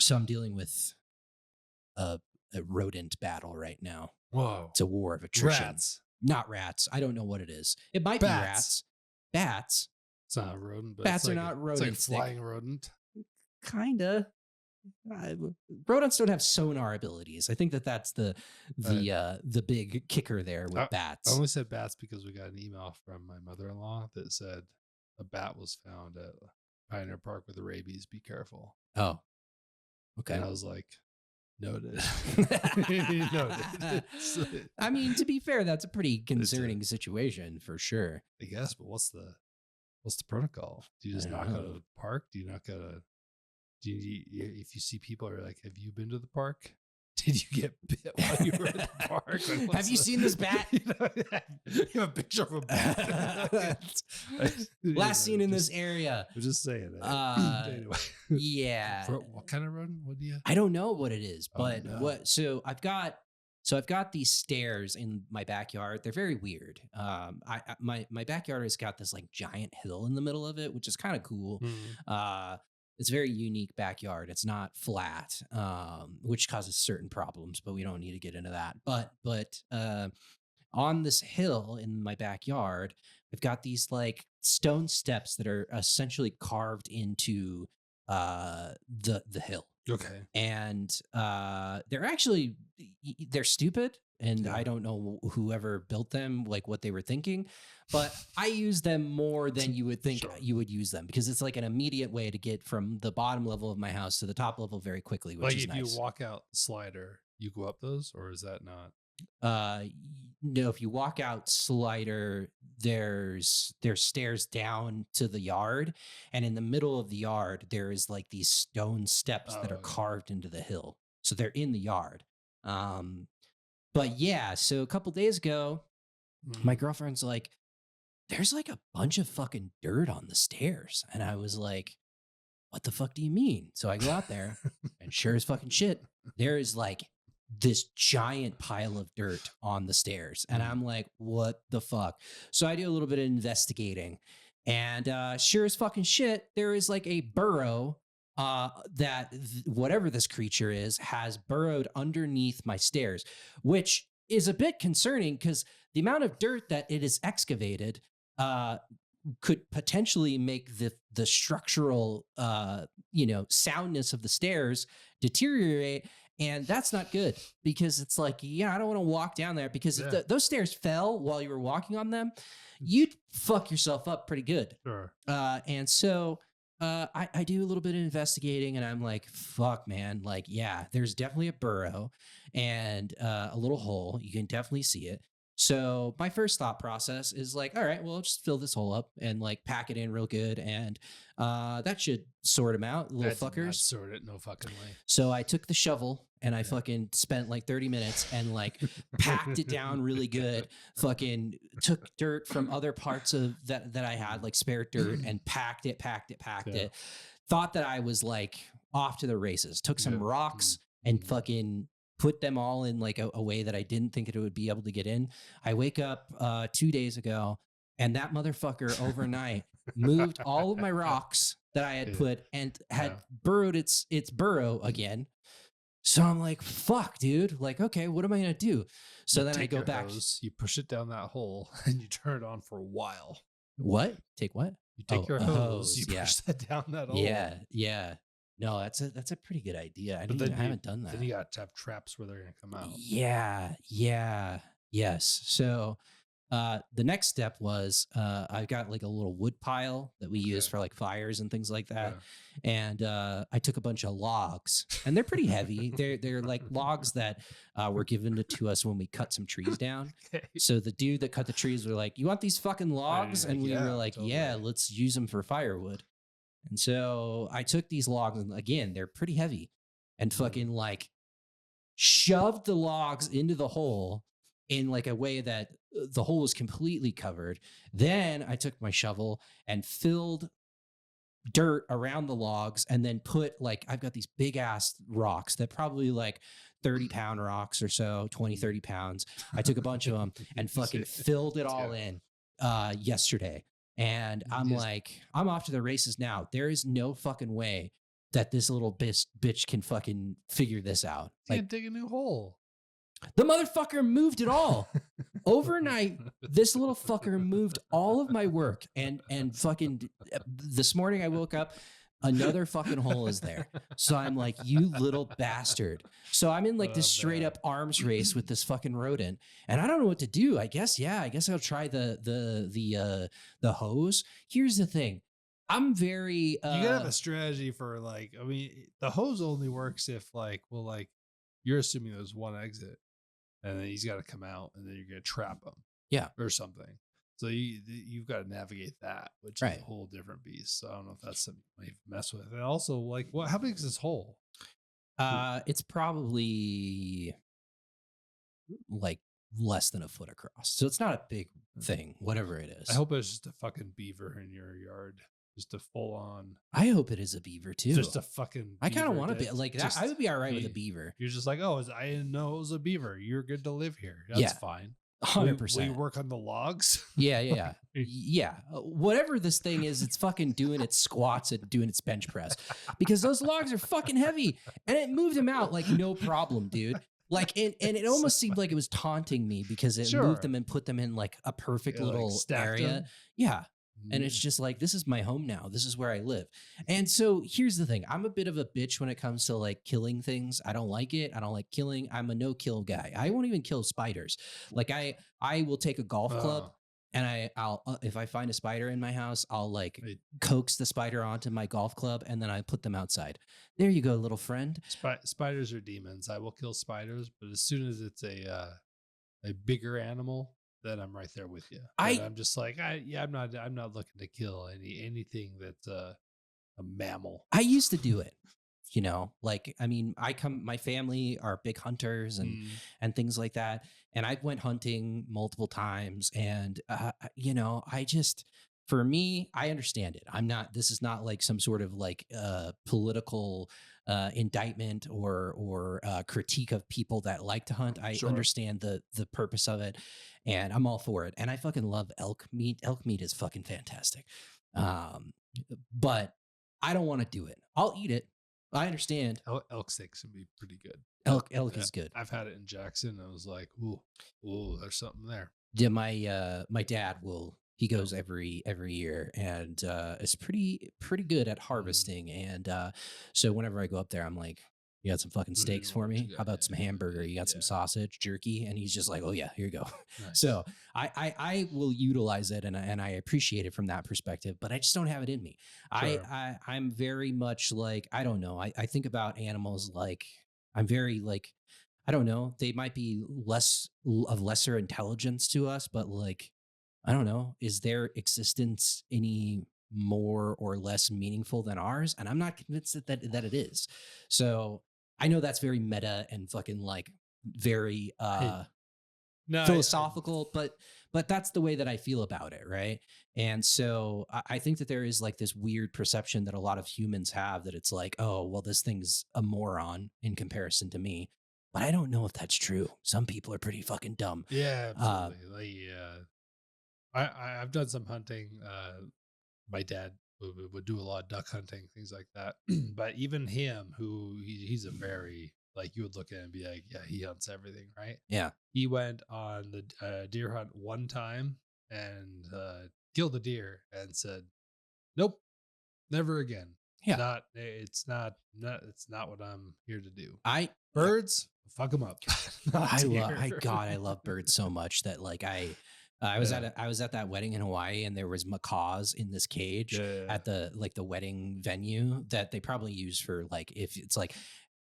So I'm dealing with a rodent battle right now. Whoa. It's a war of attrition. Rats. Not rats. I don't know what it is. It might Bats. be rats. Bats. It's not a rodent, but Bats it's are like not it's like a rodents. flying rodent. Kinda. Rodents don't have sonar abilities. I think that's the big kicker there with bats. I only said bats because we got an email from my mother-in-law that said a bat was found at Pioneer Park with rabies. Be careful. Oh, okay. And I was like, noted. Noted. I mean, to be fair, that's a pretty concerning situation for sure. I guess, but what's the protocol? Do you just knock out of the park? Do you knock out a? Do you, if you see people are like, have you been to the park? Did you get bit while you were at the park? Like, have you seen this bat? You have a picture of a bat. Last seen in this area. I'm just saying it. Anyway. Yeah. What kind of rodent? What do you? I don't know what it is, but what? So I've got these stairs in my backyard. They're very weird. My backyard has got this like giant hill in the middle of it, which is kind of cool. It's a very unique backyard. It's not flat, which causes certain problems, but we don't need to get into that. But on this hill in my backyard, I've got these like stone steps that are essentially carved into the hill. Okay. And they're stupid. And I don't know whoever built them, like what they were thinking, but I use them more than you would think you would use them because it's like an immediate way to get from the bottom level of my house to the top level very quickly, which is nice. Like if you walk out the slider, you go up those, or is that not? No, if you walk out slider, there's stairs down to the yard, and in the middle of the yard, there is like these stone steps that are carved into the hill. So they're in the yard. But yeah, so a couple days ago, my girlfriend's like, there's like a bunch of fucking dirt on the stairs. And I was like, what the fuck do you mean? So I go out there and sure as fucking shit, there is like this giant pile of dirt on the stairs. And I'm like, what the fuck? So I do a little bit of investigating and sure as fucking shit, there is like a burrow that whatever this creature is has burrowed underneath my stairs, which is a bit concerning because the amount of dirt that it is excavated could potentially make the structural soundness of the stairs deteriorate. And that's not good because it's like, I don't want to walk down there because if those stairs fell while you were walking on them, you'd fuck yourself up pretty good. Sure. And so I do a little bit of investigating and I'm like, fuck, man. Like, yeah, there's definitely a burrow and a little hole. You can definitely see it. So my first thought process is like, all right, well, I'll just fill this hole up and like pack it in real good. And that should sort them out, little fuckers. Sort it, no fucking way. So I took the shovel and I fucking spent like 30 minutes and like packed it down really good. Fucking took dirt from other parts of that I had, like spare dirt, and packed it. Thought that I was like off to the races. Took some rocks and fucking put them all in like a way that I didn't think it would be able to get in. I wake up 2 days ago and that motherfucker overnight moved all of my rocks that I had put and had burrowed its burrow again. So I'm like, fuck, dude. Like, okay, what am I going to do? So then I go back. You push it down that hole and you turn it on for a while. What? Take what? You take your hose, you push that down that hole. Yeah. No, that's a pretty good idea. I haven't done that. Then you got to have traps where they're going to come out. Yes. So the next step was I've got like a little wood pile that we use for like fires and things like that. And I took a bunch of logs and they're pretty heavy. They're like logs that were given to us when we cut some trees down. So the dude that cut the trees were like, you want these fucking logs? And we were like, totally. Let's use them for firewood. And so I took these logs and again, they're pretty heavy and fucking like shoved the logs into the hole in like a way that the hole was completely covered. Then I took my shovel and filled dirt around the logs and then put like, I've got these big ass rocks that probably like 30-pound rocks or so, 20, 30 pounds. I took a bunch of them and fucking filled it all in yesterday. And I'm like, I'm off to the races now. There is no fucking way that this little bitch can fucking figure this out. Can't Like, dig a new hole. the motherfucker moved it all. Overnight, this little fucker moved all of my work, and fucking this morning I woke up, another fucking hole is there. So I'm like, you little bastard. So I'm in like this straight up arms race with this fucking rodent, and I don't know what to do. I guess I'll try the hose. Here's the thing. I'm very You gotta have a strategy for like, I mean, the hose only works if like, well, like you're assuming there's one exit and then he's got to come out and then you're going to trap him. Yeah. Or something. So you've got to navigate that, which is a whole different beast. So I don't know if that's something you might mess with. And also like, how big is this hole? It's probably like less than a foot across. So it's not a big thing, whatever it is. I hope it's just a fucking beaver in your yard. Just a full on. I hope it is a beaver too. Just a fucking. I kind of want to be like that. I would be all right with a beaver. You're just like, oh, I didn't know it was a beaver. You're good to live here. That's fine. 100%. Will you work on the logs? Yeah. Whatever this thing is, it's fucking doing its squats and doing its bench press because those logs are fucking heavy, and it moved them out like no problem, dude. Like, and it almost seemed like it was taunting me because it moved them and put them in like a perfect little area. Them. Yeah. And it's just like, this is my home now. This is where I live. And so here's the thing. I'm a bit of a bitch when it comes to like killing things. I don't like it. I don't like killing. I'm a no kill guy. I won't even kill spiders. Like I will take a golf club and I'll if I find a spider in my house, I'll like coax the spider onto my golf club and then I put them outside. There you go, little friend. Spiders are demons. I will kill spiders, but as soon as it's a bigger animal, then I'm right there with you. I'm just like, I'm not looking to kill anything that's a mammal. I used to do it, like, I mean, my family are big hunters and things like that. And I went hunting multiple times and, for me, I understand it. This is not like some sort of like political indictment or critique of people that like to hunt. I understand the purpose of it and I'm all for it. And I fucking love elk meat. Elk meat is fucking fantastic. But I don't want to do it. I'll eat it. I understand. Elk steaks can be pretty good. Elk is good. I've had it in Jackson. I was like, ooh, there's something there. Yeah, my dad he goes every year and is pretty good at harvesting. And so whenever I go up there, I'm like, you got some fucking steaks for me? How about some hamburger? You got some sausage, jerky? And he's just like, oh yeah, here you go. Nice. So I will utilize it and I appreciate it from that perspective, but I just don't have it in me. Sure. I'm very much like, I don't know. I think about animals like I'm very like, I don't know. They might be lesser intelligence to us, but like, I don't know. Is their existence any more or less meaningful than ours? And I'm not convinced that it is. So I know that's very meta and fucking like very philosophical, but that's the way that I feel about it, right? And so I think that there is like this weird perception that a lot of humans have that it's like, oh, well, this thing's a moron in comparison to me. But I don't know if that's true. Some people are pretty fucking dumb. Yeah, absolutely. I've done some hunting. My dad would do a lot of duck hunting, things like that. But even him, he's a very, like, you would look at him and be like, yeah, he hunts everything, right? Yeah. He went on the deer hunt one time and killed a deer and said, nope, never again. Yeah. It's not what I'm here to do. Birds, fuck them up. I love birds so much that like I was at that wedding in Hawaii and there was macaws in this cage at the wedding venue that they probably use for like, if it's like,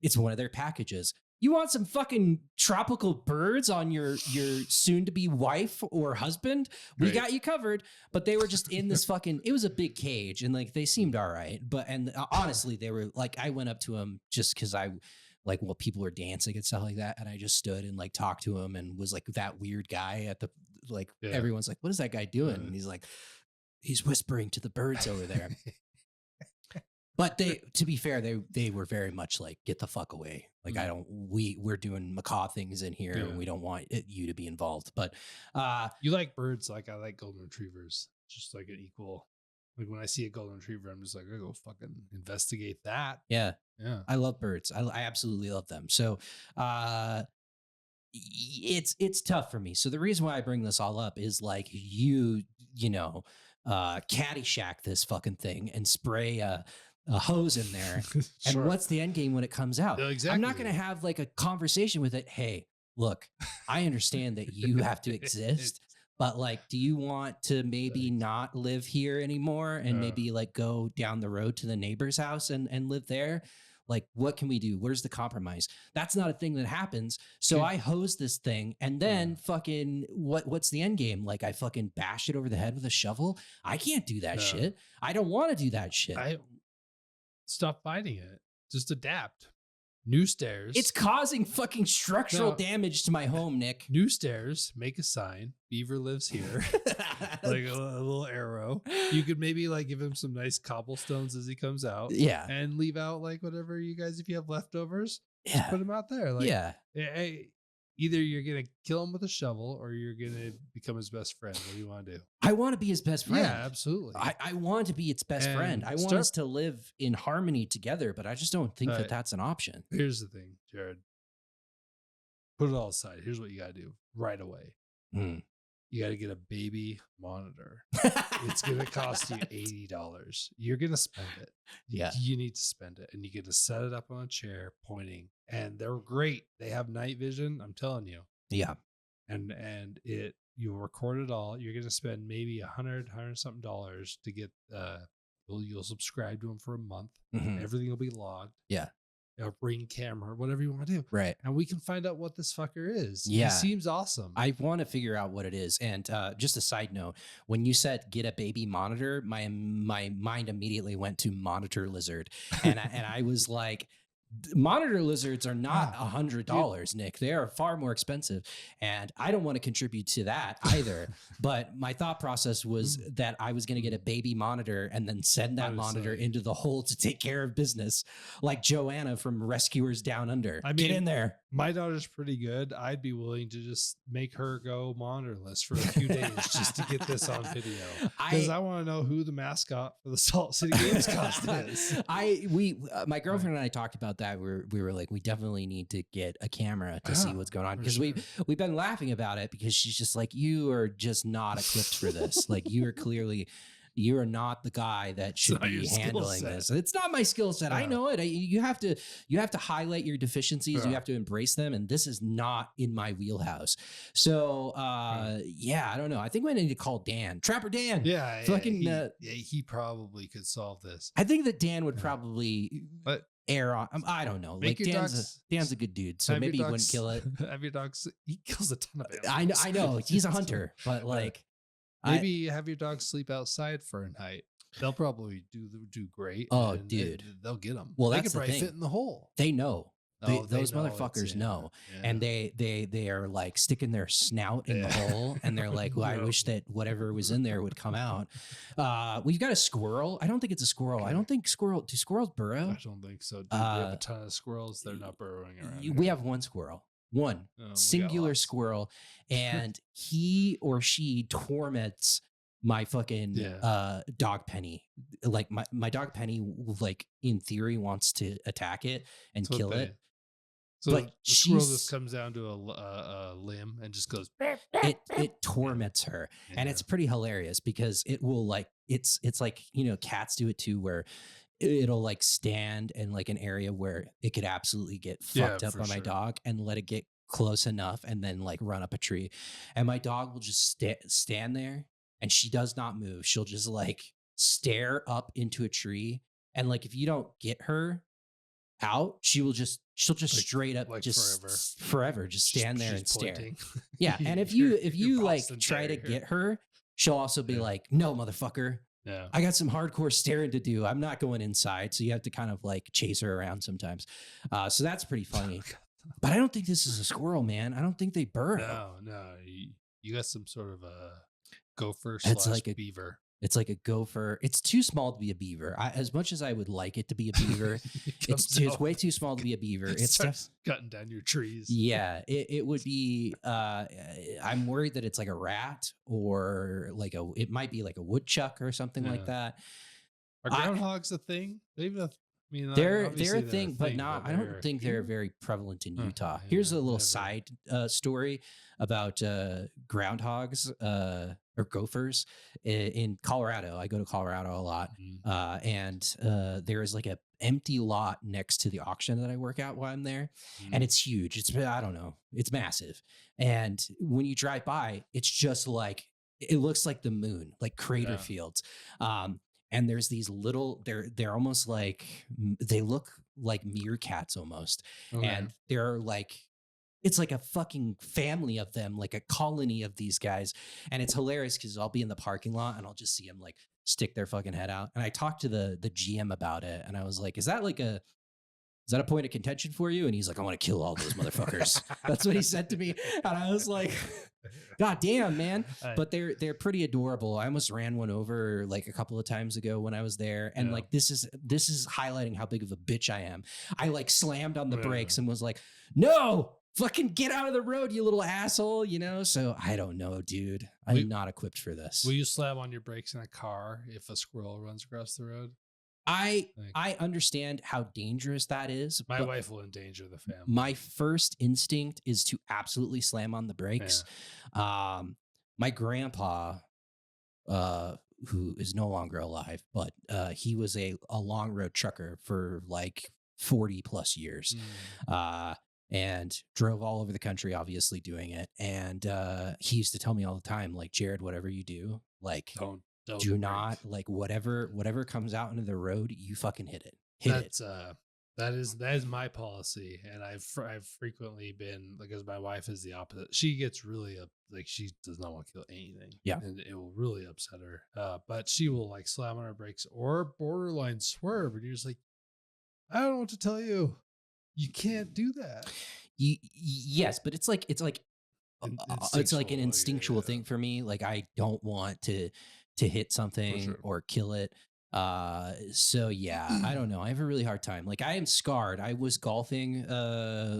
it's one of their packages. You want some fucking tropical birds on your soon to be wife or husband? We got you covered. But they were just in this fucking, it was a big cage and like, they seemed all right. But, and honestly, they were like, I went up to them just cause people were dancing and stuff like that. And I just stood and like talked to him and was like that weird guy at the, everyone's like, what is that guy doing? And he's like, he's whispering to the birds over there. But to be fair, they were very much like, get the fuck away. Like, we're doing macaw things in here and we don't want you to be involved. But you like birds. Like I like golden retrievers, just like an equal. Like when I see a golden retriever, I'm just like, I go fucking investigate that. Yeah. Yeah. I love birds. I absolutely love them. So it's tough for me. So the reason why I bring this all up is like you know, Caddyshack this fucking thing and spray a hose in there. And what's the end game when it comes out? No, exactly. I'm not going to have like a conversation with it. Hey, look, I understand that you have to exist, but like, do you want to maybe not live here anymore and maybe like go down the road to the neighbor's house and live there? Like, what can we do? Where's the compromise? That's not a thing that happens. So I hose this thing and then fucking what's the end game? Like I fucking bash it over the head with a shovel. I can't do that shit. I don't want to do that shit. Stop fighting it. Just adapt. New stairs. It's causing fucking structural damage to my home, Nick. New stairs. Make a sign. Beaver lives here. Like a little arrow. You could maybe like give him some nice cobblestones as he comes out. Yeah. And leave out like whatever you guys, if you have leftovers, just put them out there. Like, hey, either you're going to kill him with a shovel or you're going to become his best friend. What do you want to do? I want to be his best friend. Yeah, absolutely. I want to be its best friend. I want us to live in harmony together, but I just don't think that that's an option. Here's the thing, Jared. Put it all aside. Here's what you got to do right away. You got to get a baby monitor. It's going to cost you $80. You're going to spend it. Yeah. You need to spend it. And you get to set it up on a chair pointing. And they're great. They have night vision. I'm telling you. Yeah. And you'll record it all. You're going to spend maybe $100 something to get, you'll subscribe to them for a month. Everything will be logged. Yeah. A Ring camera, whatever you want to do. Right. And we can find out what this fucker is. Yeah. He seems awesome. I want to figure out what it is. And just a side note, when you said get a baby monitor, my mind immediately went to monitor lizard. And I was like, monitor lizards are not $100, Nick. They are far more expensive. And I don't want to contribute to that either. But my thought process was that I was going to get a baby monitor and then send that monitor into the hole to take care of business, like Joanna from Rescuers Down Under. I mean, get in there. My daughter's pretty good. I'd be willing to just make her go monitorless for a few days just to get this on video. Because I want to know who the mascot for the Salt City Gamescast is. My girlfriend and I talked about that. We were like, we definitely need to get a camera to see what's going on. Because we've been laughing about it because she's just like, you are just not equipped for this. Like you are not the guy that should be handling this. It's not my skill set. I know it. You have to highlight your deficiencies. You have to embrace them. And this is not in my wheelhouse. So, I don't know. I think we need to call Dan. Trapper Dan. Yeah. He probably could solve this. I think that Dan would probably air on. I don't know. Like Dan's a good dude. So maybe he wouldn't kill it. Have your dogs. He kills a ton of animals. I know. He's a hunter, but like. Maybe have your dog sleep outside for a night. They'll probably do great. Oh, dude, they'll get them. Well, they that's could probably the thing. Fit in the hole. They know. Those know motherfuckers know, and they are like sticking their snout in the hole, and they're like, "Well, I wish that whatever was in there would come out." We've got a squirrel. I don't think it's a squirrel. Okay. I don't think do squirrels burrow? I don't think so. Dude, we have a ton of squirrels. They're not burrowing around. We have one squirrel. One singular squirrel, and he or she torments my fucking dog Penny. Like my dog Penny, like in theory, wants to attack it and kill it. So but the squirrel just comes down to a limb and just goes. It torments her, and it's pretty hilarious because it will like it's like, you know, cats do it too, where it'll like stand in like an area where it could absolutely get fucked up by my dog and let it get close enough and then like run up a tree, and my dog will just stand there and she does not move. She'll just like stare up into a tree, and like if you don't get her out, she'll just like, straight up like just forever just stand there and stare. Yeah. And if you like try to get her, she'll also be like, no, motherfucker. Yeah. I got some hardcore staring to do. I'm not going inside. So you have to kind of like chase her around sometimes. So that's pretty funny. But I don't think this is a squirrel, man. I don't think they burrow. No. You got some sort of a gopher / like beaver. It's like a gopher. It's too small to be a beaver. As much as I would like it to be a beaver, it's way too small to be a beaver. It's cutting down your trees. Yeah, it would be. I'm worried that it's like a rat or it might be like a woodchuck or something like that. Are groundhogs a thing? They're a thing, but not. I don't think they're very prevalent in Utah. Here's a little side story about groundhogs or gophers in Colorado. I go to Colorado a lot, and there is like a empty lot next to the auction that I work at while I'm there, and it's huge. I don't know, it's massive. And when you drive by, it's just like it looks like the moon, like crater fields. And there's these little, they're almost like, they look like meerkats almost. Okay. And they're like, it's like a fucking family of them, like a colony of these guys. And it's hilarious because I'll be in the parking lot and I'll just see them like stick their fucking head out. And I talked to the GM about it. And I was like, is that a point of contention for you? And he's like, I want to kill all those motherfuckers. That's what he said to me. And I was like, God damn, man. But they're pretty adorable. I almost ran one over like a couple of times ago when I was there. And like, this is highlighting how big of a bitch I am. I like slammed on the brakes and was like, no, fucking get out of the road, you little asshole, you know? So I don't know, dude. I'm not equipped for this. Will you slam on your brakes in a car if a squirrel runs across the road? I understand how dangerous that is. My wife will endanger the family. My first instinct is to absolutely slam on the brakes. Yeah. My grandpa, who is no longer alive, but he was a long road trucker for like 40 plus years. And drove all over the country, obviously doing it. And he used to tell me all the time, like, Jared, whatever you do, like, do not like whatever comes out into the road, you fucking hit it. That is my policy, and I've frequently been, because my wife is the opposite. She gets really like, she does not want to kill anything, and it will really upset her. But she will like slam on her brakes or borderline swerve, and you're just like, I don't know what to tell you. You can't do that. Yes, but it's like an instinctual thing for me. Like, I don't want to hit something or kill it. So yeah, I don't know. I have a really hard time. Like, I am scarred. I was golfing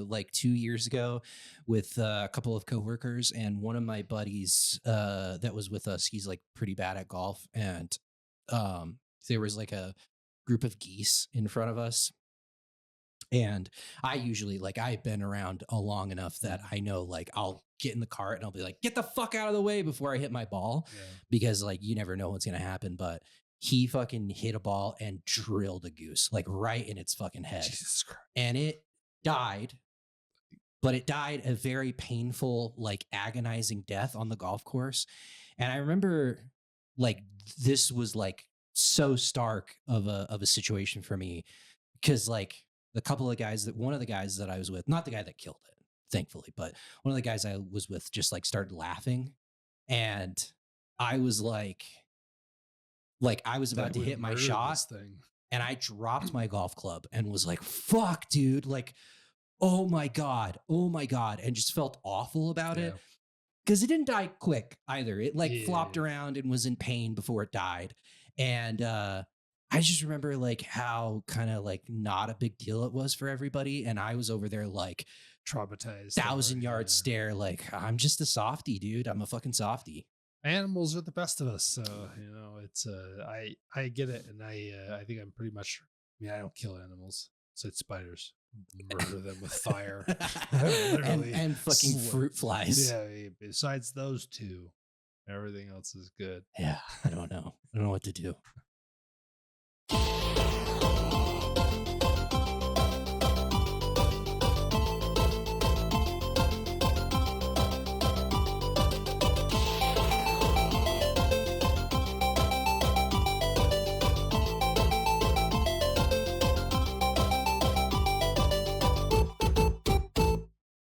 like 2 years ago with a couple of coworkers, and one of my buddies that was with us, he's like pretty bad at golf, and there was like a group of geese in front of us. And I usually, like, I've been around long enough that I know, like, I'll get in the cart and I'll be like, get the fuck out of the way before I hit my ball, because like, you never know what's going to happen. But he fucking hit a ball and drilled a goose, like right in its fucking head. Jesus Christ. And it died, but it died a very painful, like agonizing death on the golf course. And I remember, like, this was like so stark of a situation for me, because like, one of the guys that I was with, not the guy that killed it, thankfully, but one of the guys I was with just like started laughing. And I was like I was about to hit my shot, and I dropped my golf club and was like, fuck, dude. Like, oh my God. And just felt awful about it. Because it didn't die quick either. It like flopped around and was in pain before it died. And, I just remember like how kind of like not a big deal it was for everybody. And I was over there like traumatized, 1,000-yard stare. Like, I'm just a softie, dude. I'm a fucking softie. Animals are the best of us. So, you know, it's, I get it. And I think I'm pretty much, I don't kill animals. So it's spiders, murder them with fire. and fucking fruit flies. Yeah. Besides those two, everything else is good. Yeah. I don't know what to do.